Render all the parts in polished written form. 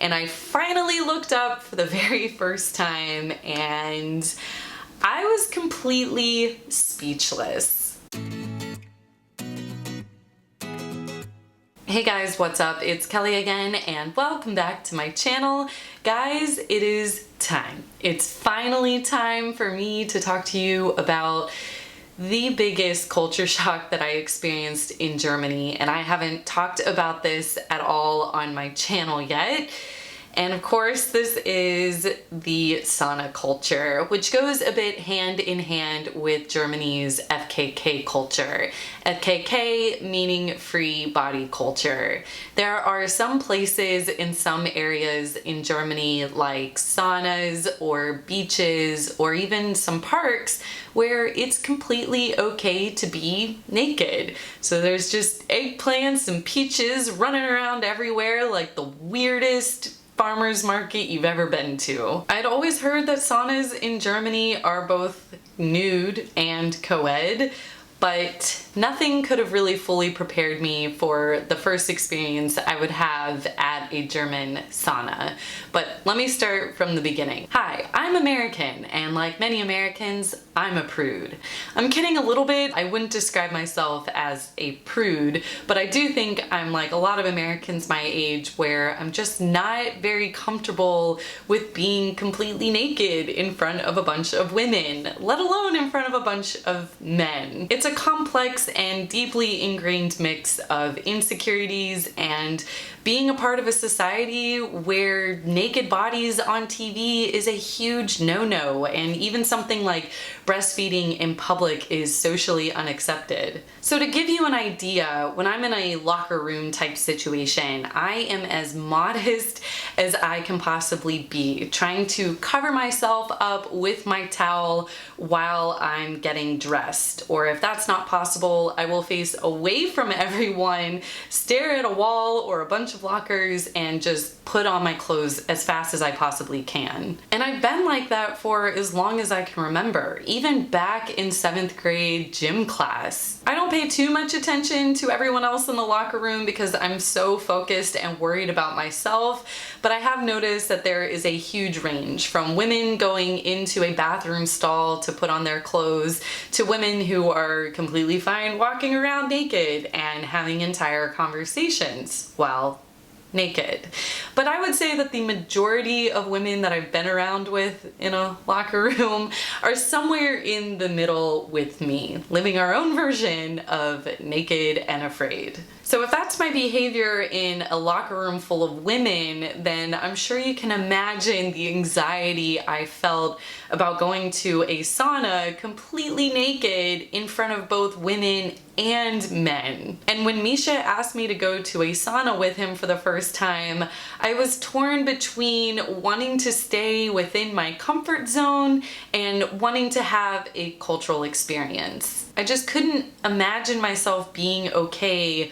and I finally looked up for the very first time and I was completely speechless. Hey guys, what's up? It's Kelly again and welcome back to my channel. Guys, it is time. It's finally time for me to talk to you about the biggest culture shock that I experienced in Germany, and I haven't talked about this at all on my channel yet. And of course, this is the sauna culture, which goes a bit hand in hand with Germany's FKK culture. FKK meaning free body culture. There are some places in some areas in Germany like saunas or beaches or even some parks where it's completely okay to be naked. So there's just eggplants and peaches running around everywhere like the weirdest farmer's market you've ever been to. I'd always heard that saunas in Germany are both nude and co-ed, but nothing could have really fully prepared me for the first experience I would have at a German sauna. But let me start from the beginning. Hi, I'm American, and like many Americans, I'm a prude. I'm kidding a little bit. I wouldn't describe myself as a prude, but I do think I'm like a lot of Americans my age where I'm just not very comfortable with being completely naked in front of a bunch of women, let alone in front of a bunch of men. It's a complex and deeply ingrained mix of insecurities and being a part of a society where naked bodies on TV is a huge no-no, and even something like breastfeeding in public is socially unaccepted. So to give you an idea, when I'm in a locker room type situation, I am as modest as I can possibly be, trying to cover myself up with my towel while I'm getting dressed. Or if that's not possible, I will face away from everyone, stare at a wall or a bunch of lockers, and just put on my clothes as fast as I possibly can. And I've been like that for as long as I can remember, even back in 7th grade gym class. I don't pay too much attention to everyone else in the locker room because I'm so focused and worried about myself, but I have noticed that there is a huge range from women going into a bathroom stall to put on their clothes to women who are completely fine walking around naked and having entire conversations while naked. But I would say that the majority of women that I've been around with in a locker room are somewhere in the middle with me, living our own version of naked and afraid. So if that's my behavior in a locker room full of women, then I'm sure you can imagine the anxiety I felt about going to a sauna completely naked in front of both women and men. And when Misha asked me to go to a sauna with him for the first time, I was torn between wanting to stay within my comfort zone and wanting to have a cultural experience. I just couldn't imagine myself being okay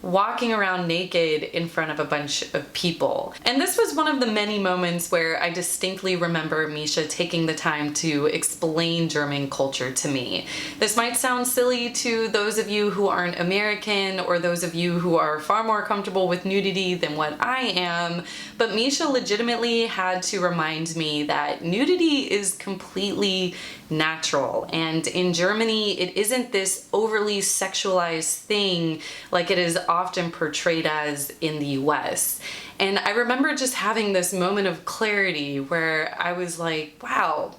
walking around naked in front of a bunch of people. And this was one of the many moments where I distinctly remember Misha taking the time to explain German culture to me. This might sound silly to those of you who aren't American or those of you who are far more comfortable with nudity than what I am, but Misha legitimately had to remind me that nudity is completely natural, and in Germany it isn't this overly sexualized thing like it is often portrayed as in the US. And I remember just having this moment of clarity where I was like, wow,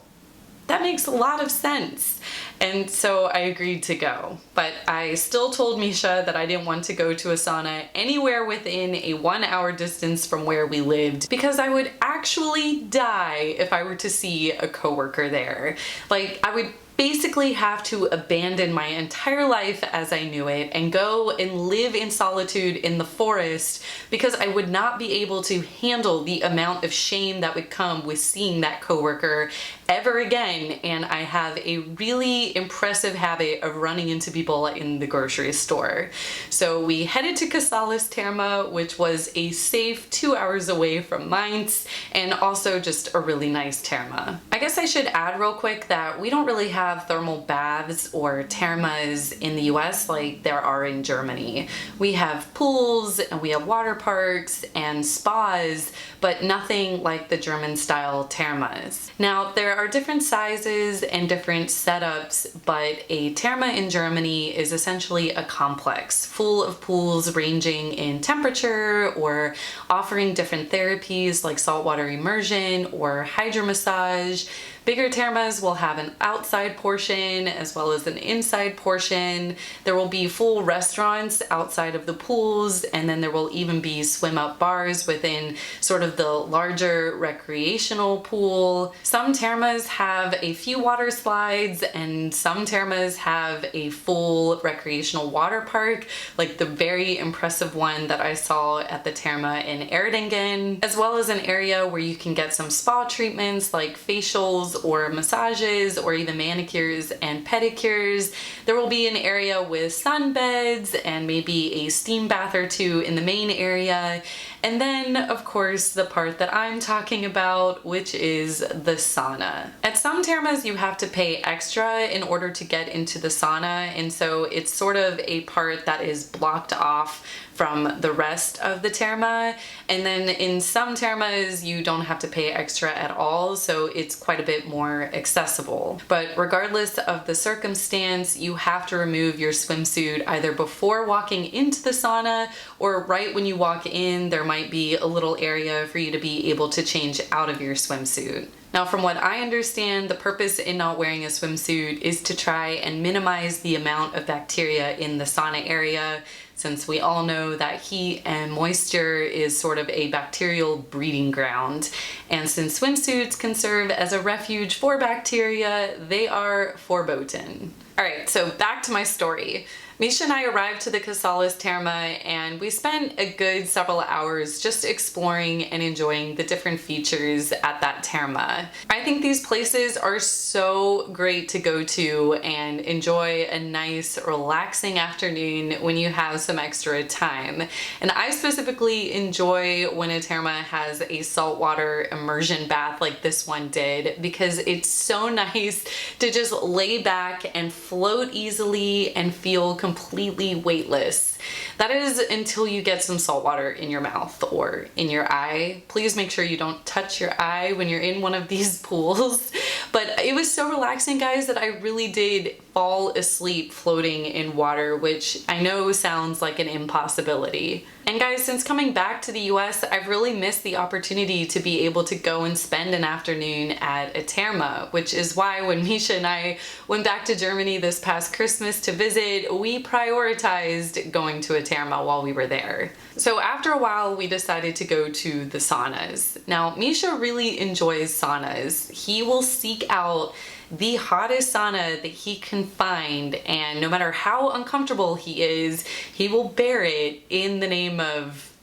that makes a lot of sense. And so I agreed to go. But I still told Misha that I didn't want to go to a sauna anywhere within a 1-hour distance from where we lived because I would actually die if I were to see a coworker there. Like, I would basically have to abandon my entire life as I knew it and go and live in solitude in the forest because I would not be able to handle the amount of shame that would come with seeing that coworker ever again, and I have a really impressive habit of running into people in the grocery store. So we headed to Casales Terma, which was a safe 2 hours away from Mainz, and also just a really nice terma. I guess I should add real quick that we don't really have thermal baths or termas in the US like there are in Germany. We have pools and we have water parks and spas, but nothing like the German style termas. Now, there are different sizes and different setups, but a terma in Germany is essentially a complex full of pools ranging in temperature or offering different therapies like saltwater immersion or hydromassage. Bigger termas will have an outside portion as well as an inside portion. There will be full restaurants outside of the pools, and then there will even be swim up bars within sort of the larger recreational pool. Some termas have a few water slides, and some termas have a full recreational water park, like the very impressive one that I saw at the terma in Erdingen, as well as an area where you can get some spa treatments like facials or massages or even manicures and pedicures. There will be an area with sunbeds and maybe a steam bath or two in the main area. And then, of course, the part that I'm talking about, which is the sauna. At some termas, you have to pay extra in order to get into the sauna, and so it's sort of a part that is blocked off from the rest of the terma. And then in some termas, you don't have to pay extra at all, so it's quite a bit more accessible. But regardless of the circumstance, you have to remove your swimsuit either before walking into the sauna or right when you walk in. There might be a little area for you to be able to change out of your swimsuit. Now, from what I understand, the purpose in not wearing a swimsuit is to try and minimize the amount of bacteria in the sauna area, since we all know that heat and moisture is sort of a bacterial breeding ground. And since swimsuits can serve as a refuge for bacteria, they are verboten. All right, so back to my story. Misha and I arrived to the Casales Terma and we spent a good several hours just exploring and enjoying the different features at that terma. I think these places are so great to go to and enjoy a nice, relaxing afternoon when you have some extra time. And I specifically enjoy when a terma has a saltwater immersion bath like this one did, because it's so nice to just lay back and float easily and feel completely weightless. That is until you get some salt water in your mouth or in your eye. Please make sure you don't touch your eye when you're in one of these pools. But it was so relaxing, guys, that I really did fall asleep floating in water, which I know sounds like an impossibility. And guys, since coming back to the US, I've really missed the opportunity to be able to go and spend an afternoon at a terma, which is why when Misha and I went back to Germany this past Christmas to visit, we prioritized going to a terma while we were there. So after a while, we decided to go to the saunas. Now, Misha really enjoys saunas. He will seek out the hottest sauna that he can find, and no matter how uncomfortable he is, he will bear it in the name of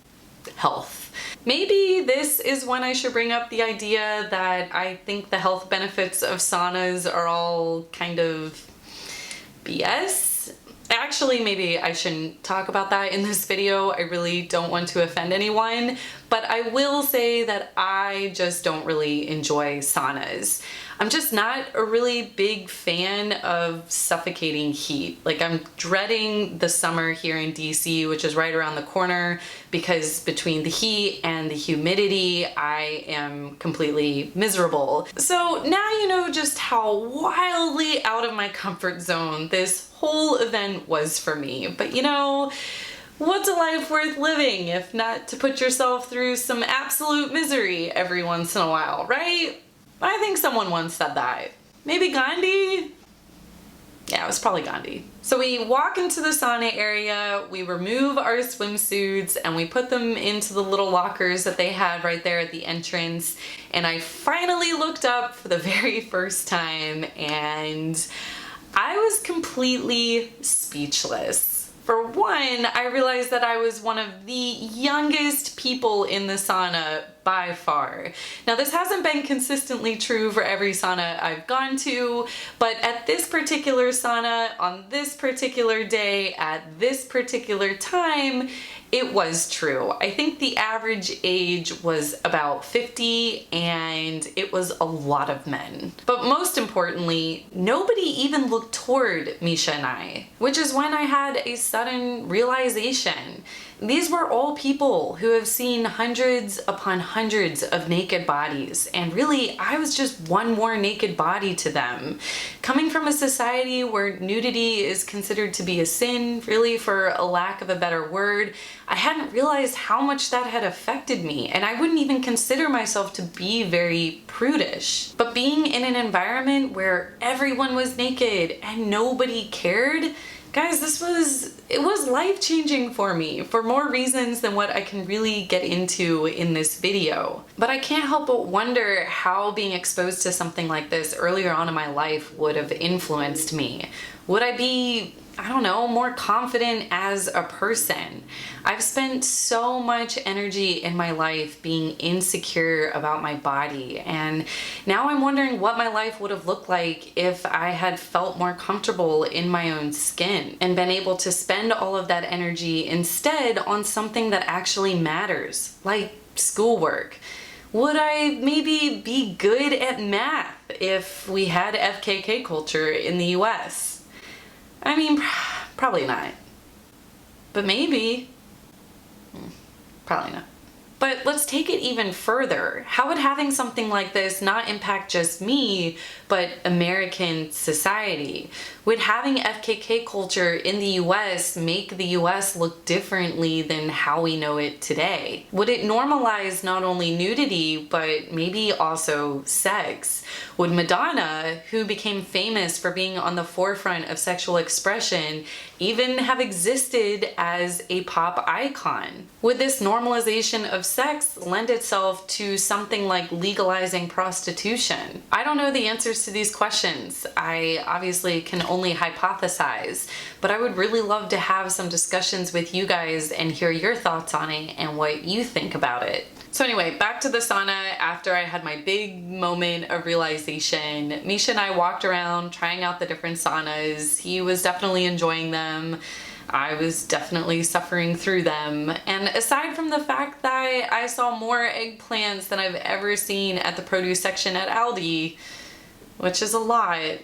health. Maybe this is when I should bring up the idea that I think the health benefits of saunas are all kind of BS. Actually, maybe I shouldn't talk about that in this video. I really don't want to offend anyone, but I will say that I just don't really enjoy saunas. I'm just not a really big fan of suffocating heat. Like, I'm dreading the summer here in DC, which is right around the corner, because between the heat and the humidity, I am completely miserable. So now you know just how wildly out of my comfort zone this whole event was for me. But you know, what's a life worth living if not to put yourself through some absolute misery every once in a while, right? I think someone once said that. Maybe Gandhi? Yeah, it was probably Gandhi. So we walk into the sauna area, we remove our swimsuits, and we put them into the little lockers that they had right there at the entrance. And I finally looked up for the very first time, and I was completely speechless. For one, I realized that I was one of the youngest people in the sauna by far. Now, this hasn't been consistently true for every sauna I've gone to, but at this particular sauna, on this particular day, at this particular time, it was true. I think the average age was about 50, and it was a lot of men. But most importantly, nobody even looked toward Misha and I, which is when I had a sudden realization. These were all people who have seen hundreds upon hundreds of naked bodies, and really, I was just one more naked body to them. Coming from a society where nudity is considered to be a sin, really for a lack of a better word, I hadn't realized how much that had affected me, and I wouldn't even consider myself to be very prudish. But being in an environment where everyone was naked and nobody cared, guys, it was life-changing for me for more reasons than what I can really get into in this video. But I can't help but wonder how being exposed to something like this earlier on in my life would have influenced me. Would I be, I don't know, more confident as a person? I've spent so much energy in my life being insecure about my body, and now I'm wondering what my life would have looked like if I had felt more comfortable in my own skin and been able to spend all of that energy instead on something that actually matters, like schoolwork. Would I maybe be good at math if we had FKK culture in the US? I mean, probably not. But maybe. Probably not. But let's take it even further. How would having something like this not impact just me, but American society? Would having FKK culture in the US make the US look differently than how we know it today? Would it normalize not only nudity, but maybe also sex? Would Madonna, who became famous for being on the forefront of sexual expression, even have existed as a pop icon? Would this normalization of sex lend itself to something like legalizing prostitution? I don't know the answers to these questions. I obviously can only hypothesize, but I would really love to have some discussions with you guys and hear your thoughts on it and what you think about it. So anyway, back to the sauna. After I had my big moment of realization, Misha and I walked around trying out the different saunas. He was definitely enjoying them. I was definitely suffering through them. And aside from the fact that I saw more eggplants than I've ever seen at the produce section at Aldi, which is a lot.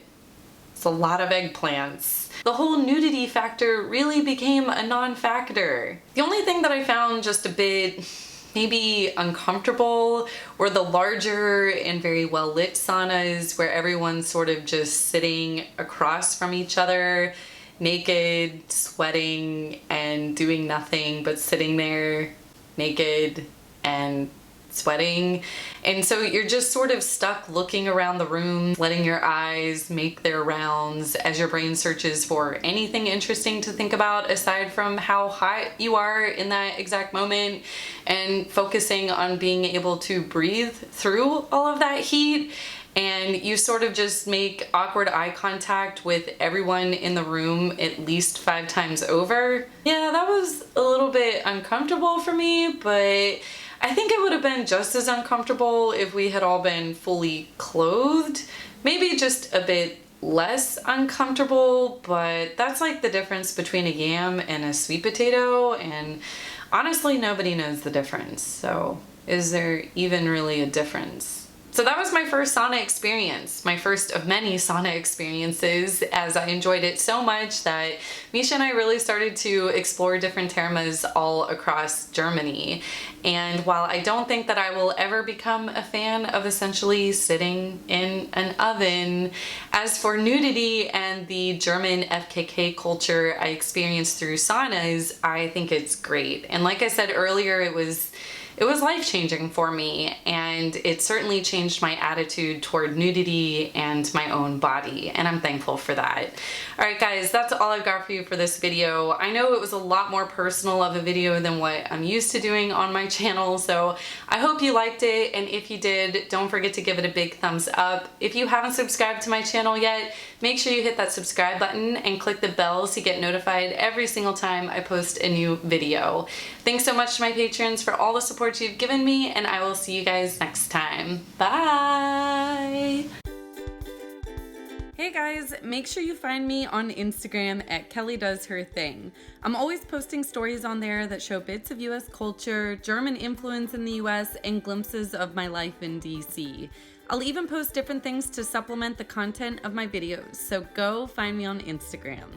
It's a lot of eggplants. The whole nudity factor really became a non-factor. The only thing that I found just a bit maybe uncomfortable were the larger and very well lit saunas where everyone's sort of just sitting across from each other, naked, sweating, and doing nothing but sitting there naked and sweating. And so you're just sort of stuck looking around the room, letting your eyes make their rounds as your brain searches for anything interesting to think about aside from how hot you are in that exact moment, and focusing on being able to breathe through all of that heat. And you sort of just make awkward eye contact with everyone in the room at least 5 times over. Yeah, that was a little bit uncomfortable for me, but I think it would have been just as uncomfortable if we had all been fully clothed. Maybe just a bit less uncomfortable, but that's like the difference between a yam and a sweet potato, and honestly, nobody knows the difference. So is there even really a difference? So that was my first sauna experience, my first of many sauna experiences, as I enjoyed it so much that Misha and I really started to explore different thermas all across Germany. And while I don't think that I will ever become a fan of essentially sitting in an oven, as for nudity and the German FKK culture I experienced through saunas, I think it's great. And like I said earlier, it was life-changing for me, and it certainly changed my attitude toward nudity and my own body, and I'm thankful for that. Alright guys, that's all I've got for you for this video. I know it was a lot more personal of a video than what I'm used to doing on my channel, so I hope you liked it, and if you did, don't forget to give it a big thumbs up. If you haven't subscribed to my channel yet, make sure you hit that subscribe button and click the bell so you get notified every single time I post a new video. Thanks so much to my patrons for all the support support you've given me, and I will see you guys next time. Bye! Hey guys, make sure you find me on Instagram at Kelly Does Her Thing. I'm always posting stories on there that show bits of US culture, German influence in the US, and glimpses of my life in DC. I'll even post different things to supplement the content of my videos, so go find me on Instagram.